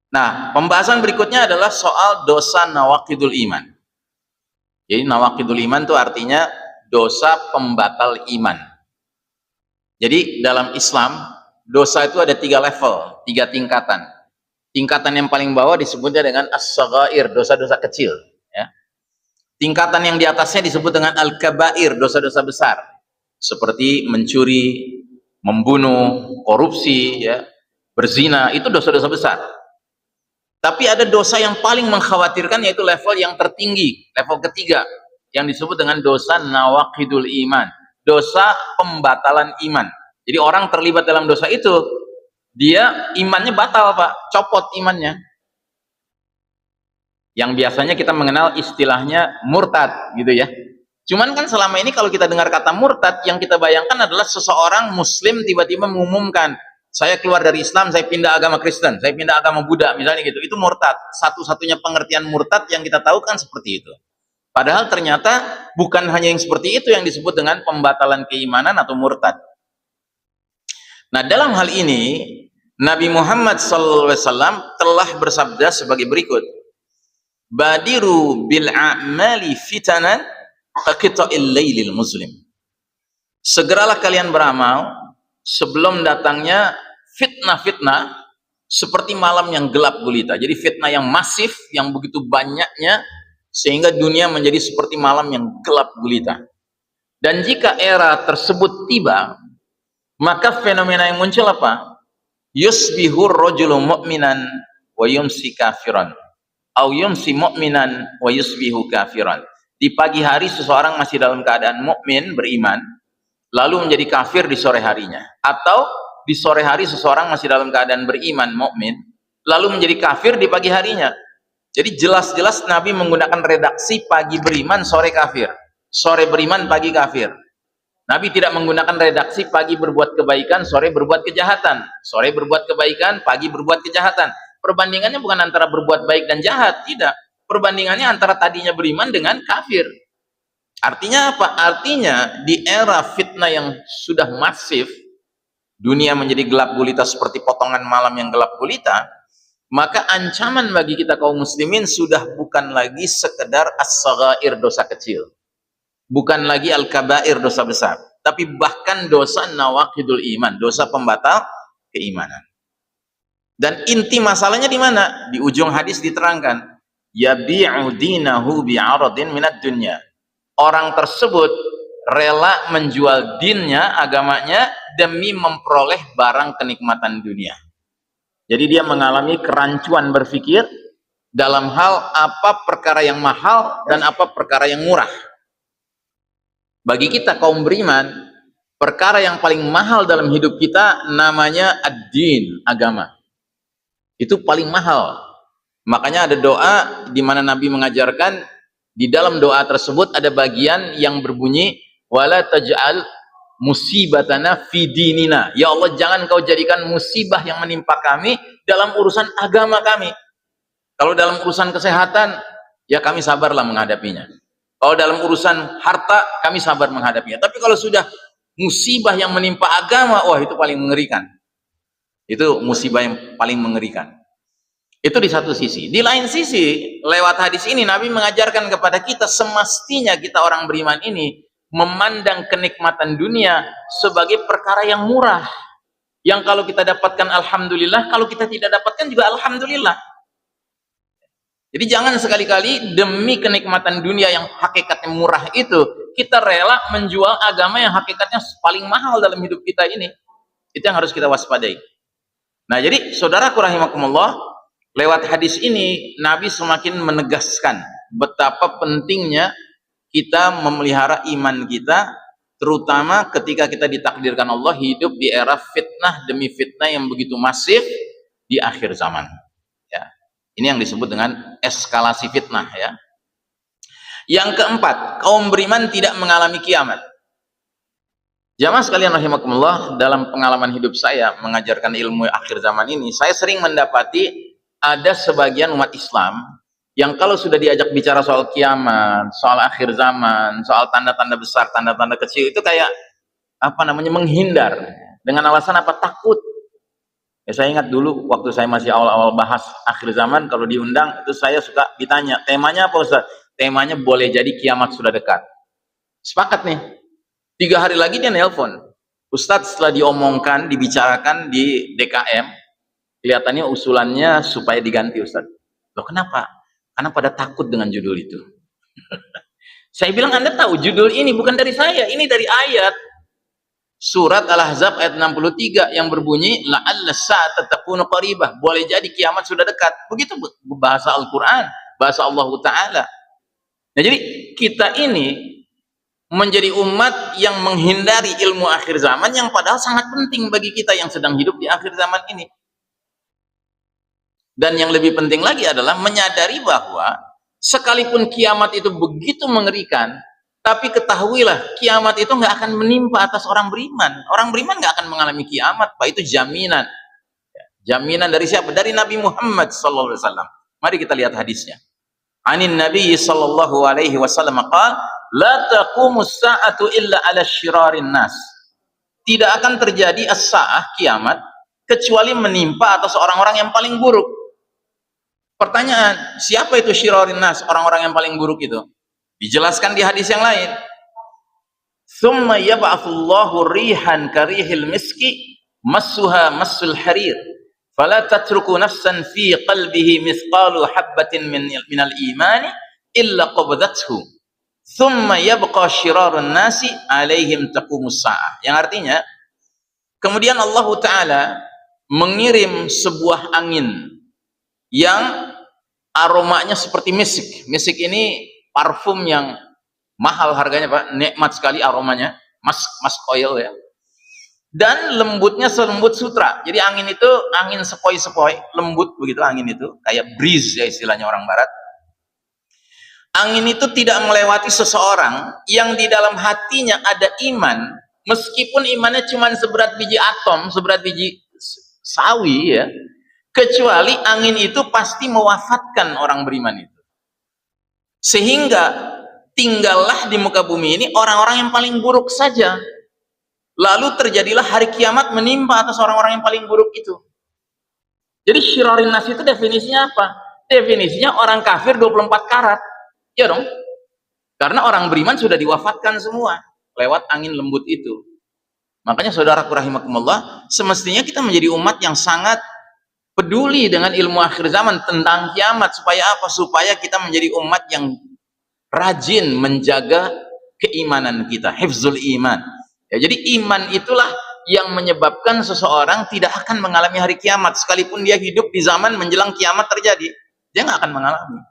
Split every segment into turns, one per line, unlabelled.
Nah, pembahasan berikutnya adalah soal dosa nawaqidul iman. Jadi nawaqidul iman itu artinya dosa pembatal iman. Jadi dalam Islam, dosa itu ada 3 level, 3 tingkatan. Tingkatan yang paling bawah disebutnya dengan as-saghair, dosa-dosa kecil. Ya. Tingkatan yang di atasnya disebut dengan al-kabair, dosa-dosa besar. Seperti mencuri, membunuh, korupsi, ya, berzina, itu dosa-dosa besar. Tapi ada dosa yang paling mengkhawatirkan, yaitu level yang tertinggi, level ketiga, yang disebut dengan dosa nawaqidul iman, dosa pembatalan iman. Jadi orang terlibat dalam dosa itu, dia imannya batal, Pak, copot imannya. Yang biasanya kita mengenal istilahnya murtad, gitu ya. Cuman kan selama ini kalau kita dengar kata murtad, yang kita bayangkan adalah seseorang muslim tiba-tiba mengumumkan, saya keluar dari Islam, saya pindah agama Kristen, saya pindah agama Buddha, misalnya gitu. Itu murtad. Satu-satunya pengertian murtad yang kita tahu kan seperti itu. Padahal ternyata bukan hanya yang seperti itu yang disebut dengan pembatalan keimanan atau murtad. Nah, dalam hal ini Nabi Muhammad SAW telah bersabda sebagai berikut, badiru bil a'mali fitanan kaqita'il lailil muslim. Segeralah kalian beramal sebelum datangnya fitnah-fitnah seperti malam yang gelap gulita. Jadi fitnah yang masif, yang begitu banyaknya, sehingga dunia menjadi seperti malam yang gelap gulita. Dan jika era tersebut tiba, maka fenomena yang muncul apa? Yusbihur rajulu mu'minan wa yumsi kafiran, au yumsi mu'minan wa yusbihu kafiran. Di pagi hari seseorang masih dalam keadaan mukmin, beriman, lalu menjadi kafir di sore harinya. Atau di sore hari seseorang masih dalam keadaan beriman, mukmin, lalu menjadi kafir di pagi harinya. Jadi jelas-jelas Nabi menggunakan redaksi pagi beriman, sore kafir. Sore beriman, pagi kafir. Nabi tidak menggunakan redaksi pagi berbuat kebaikan, sore berbuat kejahatan. Sore berbuat kebaikan, pagi berbuat kejahatan. Perbandingannya bukan antara berbuat baik dan jahat, tidak. Perbandingannya antara tadinya beriman dengan kafir. Artinya apa? Artinya di era fitnah yang sudah masif, dunia menjadi gelap gulita seperti potongan malam yang gelap gulita, maka ancaman bagi kita kaum muslimin sudah bukan lagi sekedar as-saghair, dosa kecil. Bukan lagi al-kabair, dosa besar. Tapi bahkan dosa nawaqidul iman, dosa pembatal keimanan. Dan inti masalahnya di mana? Di ujung hadis diterangkan, yabi'u dinahu bi'aradin minad dunya. Orang tersebut rela menjual dinnya, agamanya, demi memperoleh barang kenikmatan dunia. Jadi dia mengalami kerancuan berpikir dalam hal apa perkara yang mahal dan apa perkara yang murah. Bagi kita kaum beriman, perkara yang paling mahal dalam hidup kita namanya ad-din, agama. Itu paling mahal. Makanya ada doa di mana Nabi mengajarkan, di dalam doa tersebut ada bagian yang berbunyi, wala taj'al musibatana fi dinina. Ya Allah, jangan kau jadikan musibah yang menimpa kami dalam urusan agama kami. Kalau dalam urusan kesehatan, ya kami sabarlah menghadapinya. Kalau dalam urusan harta, kami sabar menghadapinya. Tapi kalau sudah musibah yang menimpa agama, wah itu paling mengerikan. Itu musibah yang paling mengerikan. Itu di satu sisi. Di lain sisi, lewat hadis ini Nabi mengajarkan kepada kita, semestinya kita orang beriman ini memandang kenikmatan dunia sebagai perkara yang murah. Yang kalau kita dapatkan alhamdulillah, kalau kita tidak dapatkan juga alhamdulillah. Jadi jangan sekali-kali demi kenikmatan dunia yang hakikatnya murah itu, kita rela menjual agama yang hakikatnya paling mahal dalam hidup kita ini. Itu yang harus kita waspadai. Nah, jadi saudaraku rahimakumullah, lewat hadis ini Nabi semakin menegaskan betapa pentingnya kita memelihara iman kita, terutama ketika kita ditakdirkan Allah hidup di era fitnah demi fitnah yang begitu masif di akhir zaman. Ya. Ini yang disebut dengan eskalasi fitnah, ya. Yang keempat, kaum beriman tidak mengalami kiamat. Jamaah sekalian rahimakumullah, dalam pengalaman hidup saya mengajarkan ilmu akhir zaman ini, saya sering mendapati ada sebagian umat Islam yang kalau sudah diajak bicara soal kiamat, soal akhir zaman, soal tanda-tanda besar, tanda-tanda kecil, itu kayak apa namanya, menghindar dengan alasan apa? Takut. Ya, saya ingat dulu waktu saya masih awal-awal bahas akhir zaman, kalau diundang itu saya suka ditanya, temanya apa Ustaz? Temanya boleh jadi kiamat sudah dekat. Sepakat nih. 3 hari lagi dia nelpon. Ustadz, setelah diomongkan, dibicarakan di DKM, kelihatannya usulannya supaya diganti Ustadz. Loh kenapa? Karena pada takut dengan judul itu. Saya bilang, Anda tahu judul ini bukan dari saya, ini dari ayat. Surat Al-Ahzab ayat 63 yang berbunyi, la'alla sa'ata takunu qaribah. Boleh jadi kiamat sudah dekat. Begitu bahasa Al-Quran, bahasa Allah Ta'ala. Nah, jadi kita ini menjadi umat yang menghindari ilmu akhir zaman yang padahal sangat penting bagi kita yang sedang hidup di akhir zaman ini. Dan yang lebih penting lagi adalah menyadari bahwa sekalipun kiamat itu begitu mengerikan, tapi ketahuilah kiamat itu nggak akan menimpa atas orang beriman. Orang beriman nggak akan mengalami kiamat, Pak. Itu jaminan. Jaminan dari siapa? Dari Nabi Muhammad SAW. Mari kita lihat hadisnya. Anin Nabi SAW qala, la taqumus sa'atu illa ala syirarin nas. Tidak akan terjadi as-sa'ah, kiamat, kecuali menimpa atas orang-orang yang paling buruk. Pertanyaan, siapa itu syirarin nas, orang-orang yang paling buruk itu? Dijelaskan di hadis yang lain. Thumma yab'atsullahu rihan karihil miski massuha massul harir. Fala tatruku nafsan fi qalbihi mithqalu habbatin minal imani illa qabdathu. Thumma yabqa syirarun nasi alaihim taqumus sa'ah. Yang artinya, kemudian Allah Ta'ala mengirim sebuah angin yang aromanya seperti misik. Misik ini parfum yang mahal harganya, Pak. Nikmat sekali aromanya. Musk oil ya. Dan lembutnya selembut sutra. Jadi angin itu angin sepoi-sepoi, lembut begitu angin itu, kayak breeze ya istilahnya orang barat. Angin itu tidak melewati seseorang yang di dalam hatinya ada iman, meskipun imannya cuma seberat biji atom, seberat biji sawi ya, kecuali angin itu pasti mewafatkan orang beriman itu. Sehingga tinggallah di muka bumi ini orang-orang yang paling buruk saja. Lalu terjadilah hari kiamat menimpa atas orang-orang yang paling buruk itu. Jadi syirarin nas itu definisinya apa? Definisinya orang kafir 24 karat. Ya dong. Karena orang beriman sudah diwafatkan semua lewat angin lembut itu. Makanya saudaraku rahimakumullah, semestinya kita menjadi umat yang sangat peduli dengan ilmu akhir zaman tentang kiamat. Supaya apa? Supaya kita menjadi umat yang rajin menjaga keimanan kita, hifzul iman. Ya, jadi iman itulah yang menyebabkan seseorang tidak akan mengalami hari kiamat, sekalipun dia hidup di zaman menjelang kiamat terjadi, dia nggak akan mengalami.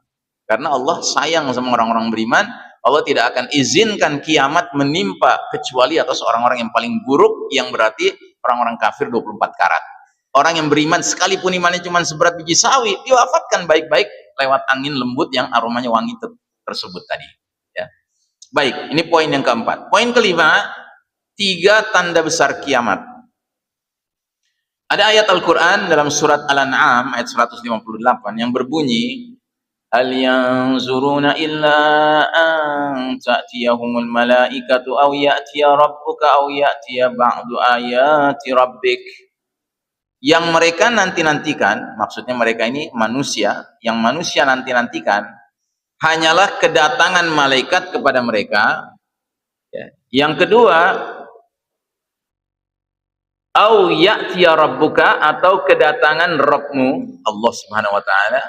Karena Allah sayang sama orang-orang beriman. Allah tidak akan izinkan kiamat menimpa kecuali atas orang-orang yang paling buruk, yang berarti orang-orang kafir 24 karat. Orang yang beriman sekalipun imannya cuma seberat biji sawi, diwafatkan baik-baik lewat angin lembut yang aromanya wangi tersebut tadi. Ya. Baik, ini poin yang keempat. Poin kelima, 3 tanda besar kiamat. Ada ayat Al-Quran dalam surat Al-An'am ayat 158 yang berbunyi, hal yanzuruna illa an ta'tiyahumul malaikatu aw ya'tiya rabbuka aw ya'tiya ba'du ayati rabbik. Yang mereka nanti-nantikan, maksudnya mereka ini manusia, yang manusia nanti-nantikan hanyalah kedatangan malaikat kepada mereka. Ya. Yang kedua, au ya'tiya rabbuka, atau kedatangan Rabbmu Allah Subhanahu wa taala,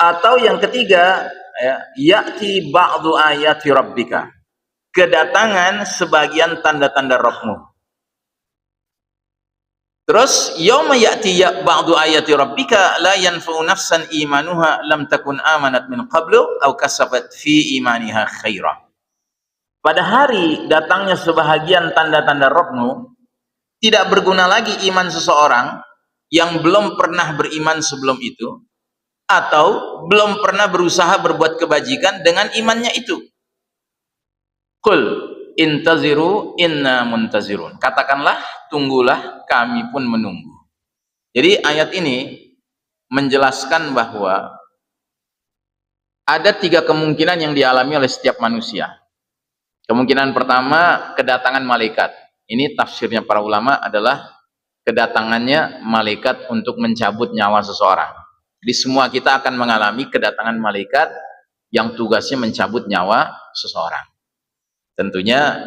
atau yang ketiga ya, ya'ti ba'du ayati rabbika, kedatangan sebagian tanda-tanda Rabbmu. Terus yauma ya'ti ba'du ayati rabbika la yanfa'u nafsan imanuha lam takun amanat min qablu aw kasabat fi imaniha khaira. Pada hari datangnya sebahagian tanda-tanda Rabbmu, tidak berguna lagi iman seseorang yang belum pernah beriman sebelum itu, atau belum pernah berusaha berbuat kebajikan dengan imannya itu. Qul intaziru inna muntazirun. Katakanlah, tunggulah, kami pun menunggu. Jadi ayat ini menjelaskan bahwa ada 3 kemungkinan yang dialami oleh setiap manusia. Kemungkinan pertama, kedatangan malaikat. Ini tafsirnya para ulama adalah kedatangannya malaikat untuk mencabut nyawa seseorang. Jadi semua kita akan mengalami kedatangan malaikat yang tugasnya mencabut nyawa seseorang. Tentunya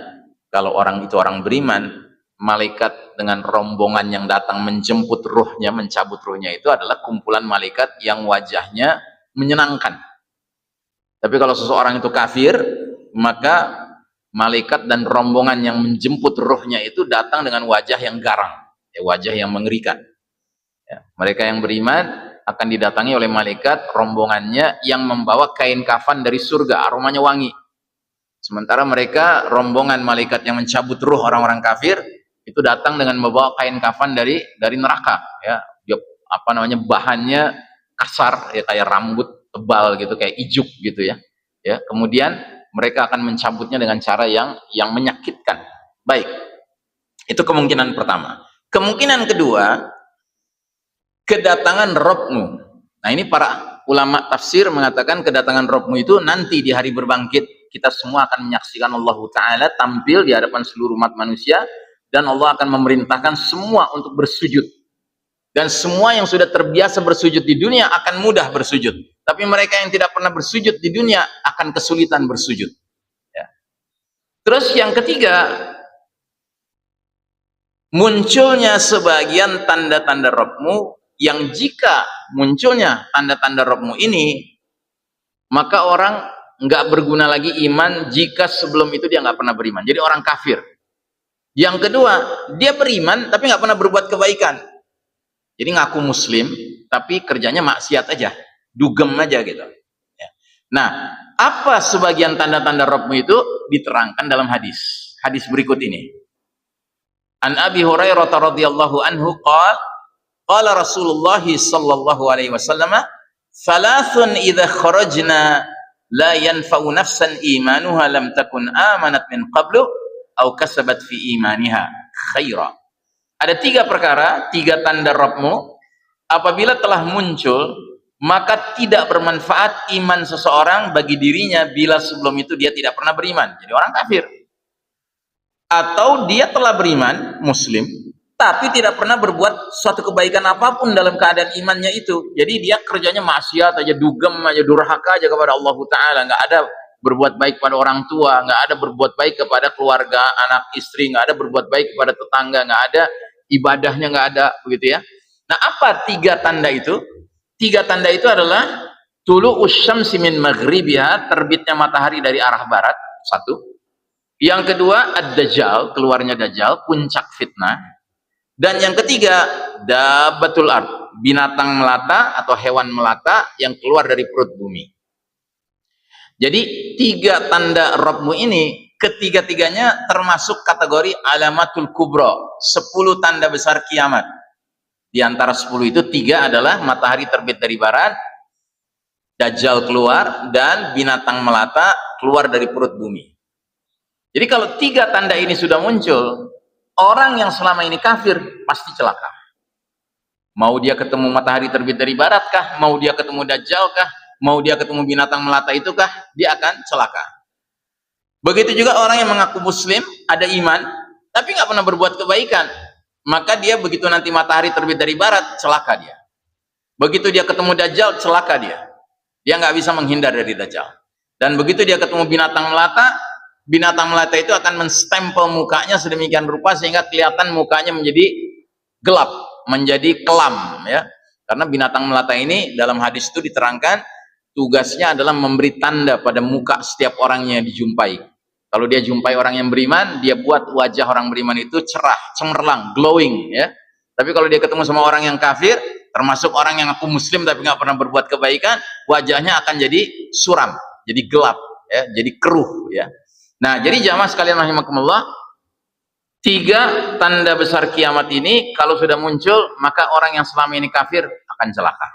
kalau orang itu orang beriman, malaikat dengan rombongan yang datang menjemput ruhnya, mencabut ruhnya itu adalah kumpulan malaikat yang wajahnya menyenangkan. Tapi kalau seseorang itu kafir, maka malaikat dan rombongan yang menjemput ruhnya itu datang dengan wajah yang garang, ya, wajah yang mengerikan. Ya, mereka yang beriman akan didatangi oleh malaikat rombongannya yang membawa kain kafan dari surga, aromanya wangi. Sementara mereka, rombongan malaikat yang mencabut ruh orang-orang kafir, itu datang dengan membawa kain kafan dari neraka. Ya, dia, bahannya kasar, ya, kayak rambut tebal gitu, kayak ijuk gitu ya. Ya, kemudian mereka akan mencabutnya dengan cara yang menyakitkan. Baik, itu kemungkinan pertama. Kemungkinan kedua, kedatangan Robmu. Nah, ini para ulama tafsir mengatakan kedatangan Robmu itu nanti di hari berbangkit kita semua akan menyaksikan Allah Ta'ala tampil di hadapan seluruh umat manusia, dan Allah akan memerintahkan semua untuk bersujud. Dan semua yang sudah terbiasa bersujud di dunia akan mudah bersujud. Tapi mereka yang tidak pernah bersujud di dunia akan kesulitan bersujud. Ya. Terus yang ketiga, munculnya sebagian tanda-tanda Rabbmu, yang jika munculnya tanda-tanda Rabbmu ini, maka orang nggak berguna lagi iman jika sebelum itu dia nggak pernah beriman. Jadi orang kafir. Yang kedua, dia beriman tapi nggak pernah berbuat kebaikan. Jadi ngaku muslim tapi kerjanya maksiat aja, dugem aja gitu. Ya. Nah, apa sebagian tanda-tanda Rabbmu itu diterangkan dalam hadis berikut ini. An Abi Hurairah radhiyallahu anhu qala Rasulullah sallallahu alaihi wasallam, "Thalathun idza kharajna la yanfa'u nafsan imanuha lam takun amanat min qablu aw kasabat fi imaniha khaira." Ada tiga perkara, tiga tanda Rabbmu, apabila telah muncul maka tidak bermanfaat iman seseorang bagi dirinya bila sebelum itu dia tidak pernah beriman. Jadi orang kafir. Atau dia telah beriman, muslim, tapi tidak pernah berbuat suatu kebaikan apapun dalam keadaan imannya itu. Jadi dia kerjanya maksiat aja, dugem aja, durhaka aja kepada Allah Ta'ala, nggak ada berbuat baik pada orang tua, nggak ada berbuat baik kepada keluarga, anak istri, nggak ada berbuat baik kepada tetangga, nggak ada ibadahnya, nggak ada, begitu ya. Nah, apa tiga tanda itu? Tiga tanda itu adalah tulu usyamsi min maghribiha, terbitnya matahari dari arah barat, satu. Yang kedua, ad-dajjal, keluarnya dajjal, puncak fitnah. Dan yang ketiga, dabbatul ard, binatang melata atau hewan melata yang keluar dari perut bumi. Jadi tiga tanda Rabbmu ini, ketiga-tiganya termasuk kategori alamatul kubro, 10 tanda besar kiamat. Di antara 10 itu 3 adalah matahari terbit dari barat, dajjal keluar, dan binatang melata keluar dari perut bumi. Jadi kalau 3 tanda ini sudah muncul, orang yang selama ini kafir pasti celaka. Mau dia ketemu matahari terbit dari barat kah? Mau dia ketemu dajjal kah? Mau dia ketemu binatang melata itu kah? Dia akan celaka. Begitu juga orang yang mengaku muslim, ada iman, tapi nggak pernah berbuat kebaikan. Maka dia begitu nanti matahari terbit dari barat, celaka dia. Begitu dia ketemu dajjal, celaka dia. Dia nggak bisa menghindar dari dajjal. Dan begitu dia ketemu binatang melata itu akan menstempel mukanya sedemikian rupa sehingga kelihatan mukanya menjadi gelap, menjadi kelam, ya. Karena binatang melata ini dalam hadis itu diterangkan tugasnya adalah memberi tanda pada muka setiap orang yang dijumpai. Kalau dia jumpai orang yang beriman, dia buat wajah orang beriman itu cerah, cemerlang, glowing, ya. Tapi kalau dia ketemu sama orang yang kafir, termasuk orang yang aku muslim tapi nggak pernah berbuat kebaikan, wajahnya akan jadi suram, jadi gelap, ya, jadi keruh, ya. Nah, jadi jamaah sekalian rahimakumullah, 3 tanda besar kiamat ini kalau sudah muncul, maka orang yang selama ini kafir akan celaka.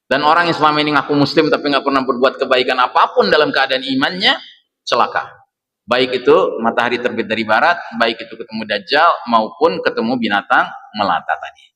Dan orang yang selama ini ngaku muslim tapi nggak pernah berbuat kebaikan apapun dalam keadaan imannya, celaka. Baik itu matahari terbit dari barat, baik itu ketemu dajjal maupun ketemu binatang melata tadi.